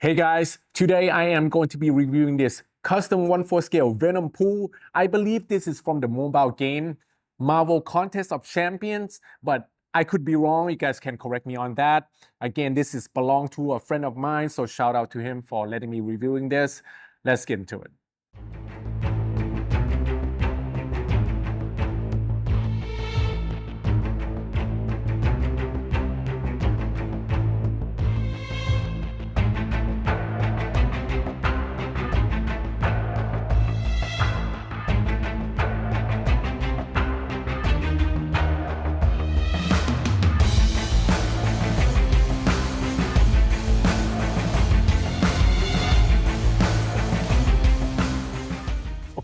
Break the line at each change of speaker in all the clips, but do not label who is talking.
Hey guys, today I am going to be reviewing this custom 1/4 scale Venompool. I believe this is from the mobile game Marvel Contest of Champions, but I could be wrong. You guys can correct me on that. Again, this is belonged to a friend of mine, so shout out to him for letting me reviewing this. Let's get into it.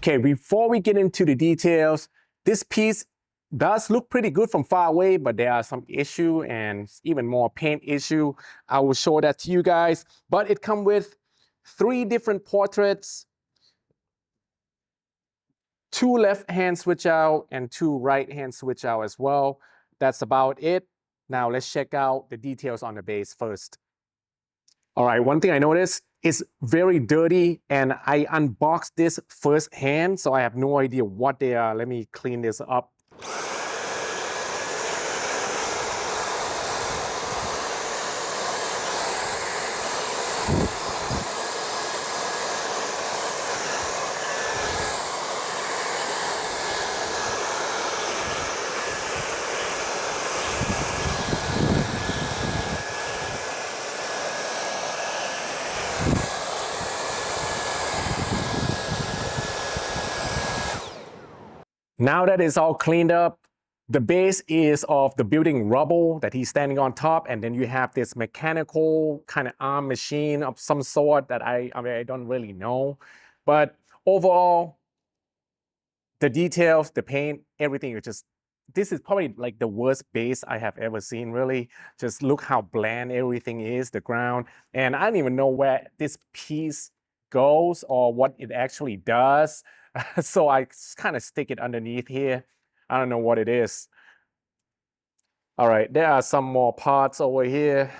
Okay, before we get into the details, this piece does look pretty good from far away, but there are some issue and even more paint issue. I will show that to you guys, but it comes with 3 different portraits, 2 left-hand switch out and 2 right-hand switch out as well. That's about it. Now let's check out the details on the base first. All right, one thing I noticed is very dirty, and I unboxed this firsthand, so I have no idea what they are. Let me clean this up. Now that it's all cleaned up, the base is of the building rubble that he's standing on top, and then you have this mechanical kind of arm machine of some sort that I don't really know. But overall, the details, the paint, everything is just, this is probably like the worst base I have ever seen, really. Just look how bland everything is, the ground. And I don't even know where this piece goes or what it actually does. So I kind of stick it underneath here. I don't know what it is. All right, there are some more parts over here.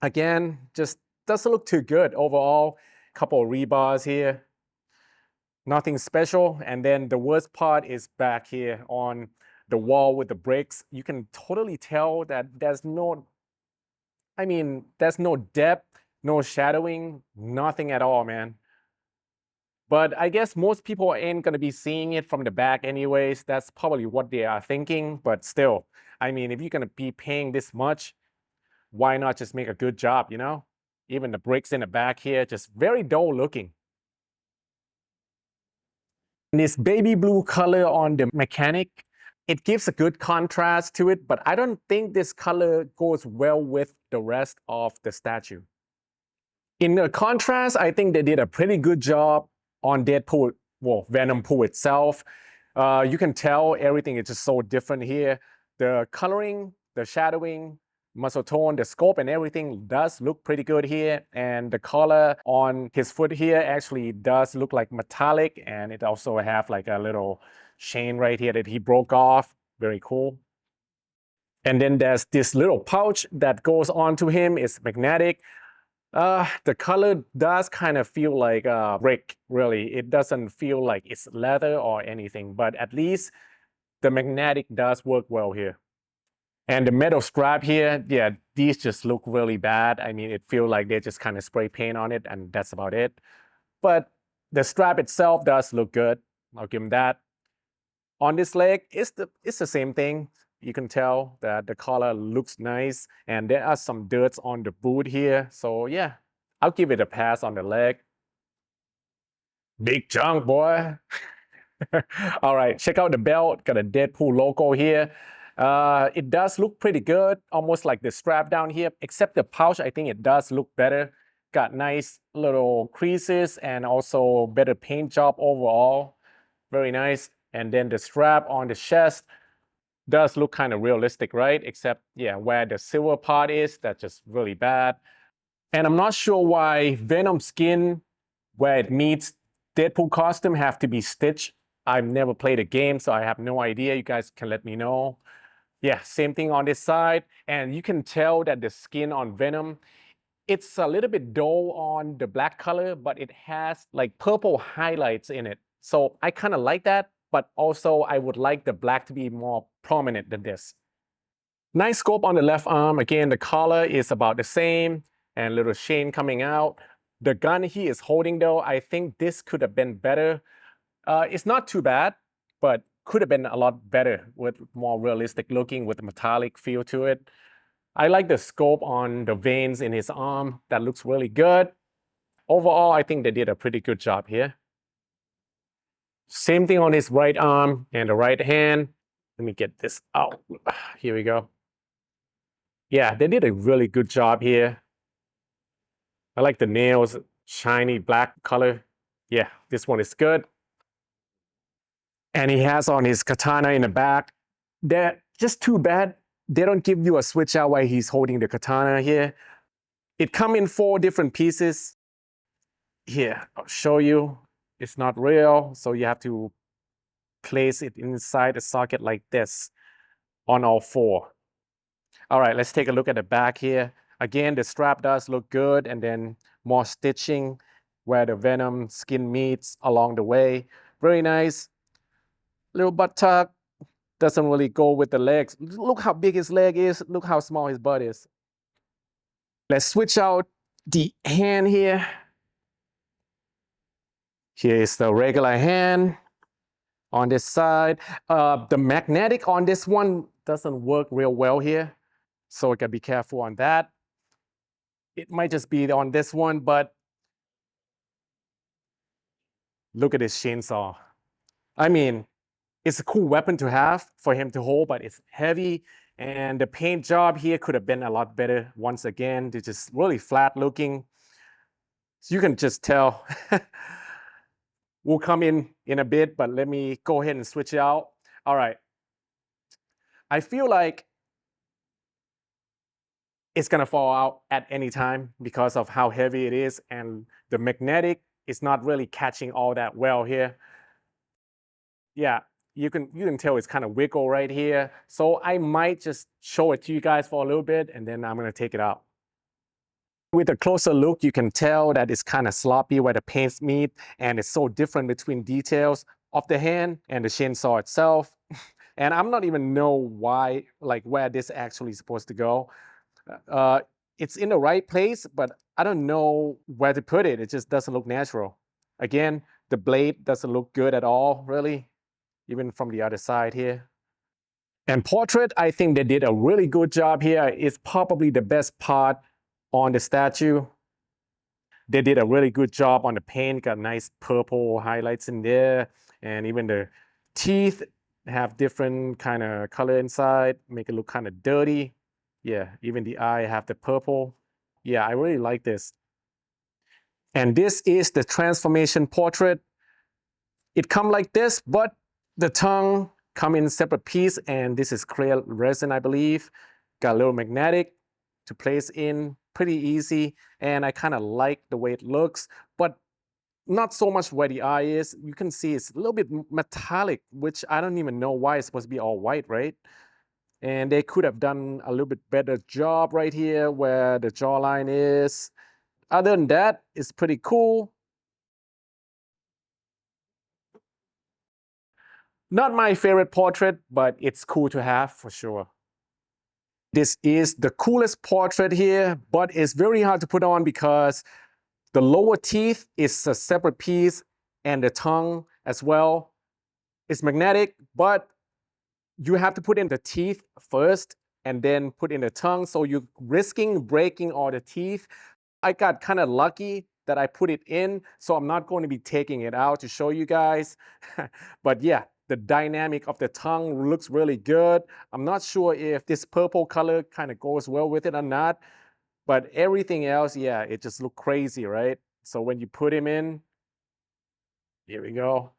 Again, just doesn't look too good overall. Couple of rebars here. Nothing special. And then the worst part is back here on the wall with the bricks. You can totally tell that there's no depth, no shadowing, nothing at all, man. But I guess most people ain't gonna be seeing it from the back anyways. That's probably what they are thinking, but still, I mean, if you're gonna be paying this much, why not just make a good job, you know? Even the bricks in the back here, just very dull looking. And this baby blue color on the mechanic, it gives a good contrast to it, but I don't think this color goes well with the rest of the statue. In the contrast, I think they did a pretty good job on Deadpool, well, Venompool itself. You can tell everything is just so different here. The coloring, the shadowing, muscle tone, the scope and everything does look pretty good here. And the color on his foot here actually does look like metallic, and it also have like a little chain right here that he broke off. Very cool. And then there's this little pouch that goes onto him. It's magnetic. The color does kind of feel like brick, really. It doesn't feel like it's leather or anything, but at least the magnetic does work well here. And the metal strap here, yeah, these just look really bad. I mean, it feels like they just kind of spray paint on it, and that's about it. But the strap itself does look good. I'll give him that. On this leg, it's the same thing. You can tell that the collar looks nice, and there are some dirts on the boot here. So yeah, I'll give it a pass on the leg. Big chunk, boy. All right, check out the belt. Got a Deadpool logo here. It does look pretty good, almost like the strap down here, except the pouch, I think it does look better. Got nice little creases and also better paint job overall. Very nice. And then the strap on the chest does look kind of realistic, right? Except, yeah, where the silver part is, that's just really bad. And I'm not sure why Venom skin, where it meets Deadpool costume, have to be stitched. I've never played a game, so I have no idea. You guys can let me know. Yeah, same thing on this side. And you can tell that the skin on Venom It's a little bit dull on the black color, but it has like purple highlights in it. So I kind of like that, but also I would like the black to be more prominent than this. Nice scope on the left arm. Again, the collar is about the same and little chain coming out. The gun he is holding though, I think this could have been better. It's not too bad, but could have been a lot better with more realistic looking with the metallic feel to it. I like the scope on the veins in his arm. That looks really good. Overall, I think they did a pretty good job here. Same thing on his right arm and the right hand. Let me get this out. Here we go. Yeah, they did a really good job here. I like the nails, shiny black color. Yeah, this one is good. And he has on his katana in the back. They're just too bad they don't give you a switch out while he's holding the katana here. It come in 4 different pieces. Here, I'll show you. It's not real, so you have to place it inside a socket like this on all 4. All right, let's take a look at the back here. Again, the strap does look good, and then more stitching where the Venom skin meets along the way. Very nice. Little butt tuck. Doesn't really go with the legs. Look how big his leg is. Look how small his butt is. Let's switch out the hand here. Here is the regular hand on this side. The magnetic on this one doesn't work real well here, so you gotta be careful on that. It might just be on this one, but look at this chainsaw. I mean, it's a cool weapon to have for him to hold, but it's heavy. And the paint job here could have been a lot better. Once again, it's just really flat looking. So you can just tell. We'll come in a bit, but let me go ahead and switch it out. All right. I feel like it's gonna fall out at any time because of how heavy it is, and the magnetic is not really catching all that well here. Yeah, you can tell it's kind of wiggle right here. So I might just show it to you guys for a little bit, and then I'm gonna take it out. With a closer look, you can tell that it's kind of sloppy where the paints meet, and it's so different between details of the hand and the chainsaw itself. And I'm not even know why, like where this actually is supposed to go. It's in the right place, but I don't know where to put it. It just doesn't look natural. Again, the blade doesn't look good at all, really, even from the other side here. And portrait, I think they did a really good job here. It's probably the best part on the statue. They did a really good job on the paint, got nice purple highlights in there, and even the teeth have different kind of color inside, make it look kind of dirty. Yeah, even the eye have the purple. Yeah, I really like this. And this is the transformation portrait. It come like this, but the tongue come in separate piece, and this is clear resin, I believe. Got a little magnetic to place in, pretty easy, and I kind of like the way it looks, but not so much where the eye is. You can see it's a little bit metallic, which I don't even know why it's supposed to be all white, right? And they could have done a little bit better job right here where the jawline is. Other than that, it's pretty cool. Not my favorite portrait, but it's cool to have for sure. This is the coolest portrait here, but it's very hard to put on because the lower teeth is a separate piece, and the tongue as well. It's magnetic, but you have to put in the teeth first and then put in the tongue, so you're risking breaking all the teeth. I got kind of lucky that I put it in, so I'm not going to be taking it out to show you guys. But yeah, the dynamic of the tongue looks really good. I'm not sure if this purple color kind of goes well with it or not, but everything else, yeah, it just looked crazy, right? So when you put him in, here we go.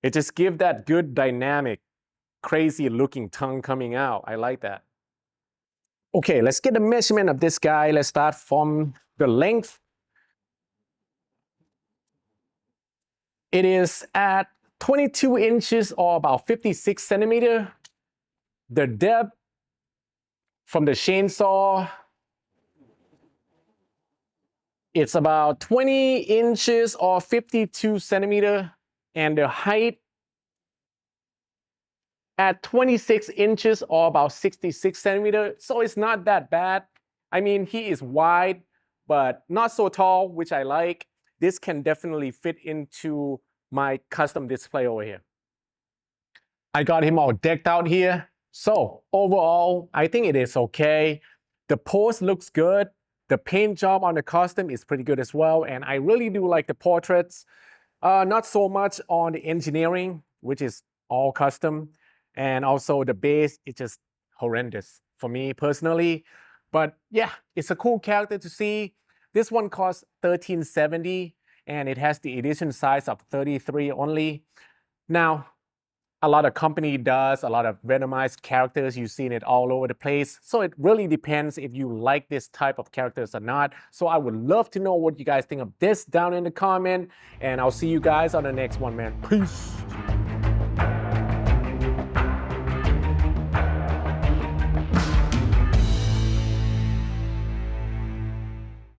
It just gives that good dynamic, crazy looking tongue coming out. I like that. Okay, let's get the measurement of this guy. Let's start from the length. It is at 22 inches or about 56 centimeter. The depth from the chainsaw It's about 20 inches or 52 centimeter, and the height at 26 inches or about 66 centimeter. So it's not that bad. I mean, he is wide, but not so tall, which I like. This can definitely fit into my custom display over here. I got him all decked out here. So overall, I think it is okay. The pose looks good. The paint job on the costume is pretty good as well. And I really do like the portraits. Not so much on the engineering, which is all custom. And also the base is just horrendous for me personally. But yeah, it's a cool character to see. This one costs $13.70 and it has the edition size of 33 only. Now, a lot of company does, a lot of Venomized characters, you've seen it all over the place. So it really depends if you like this type of characters or not. So I would love to know what you guys think of this down in the comment. And I'll see you guys on the next one, man. Peace.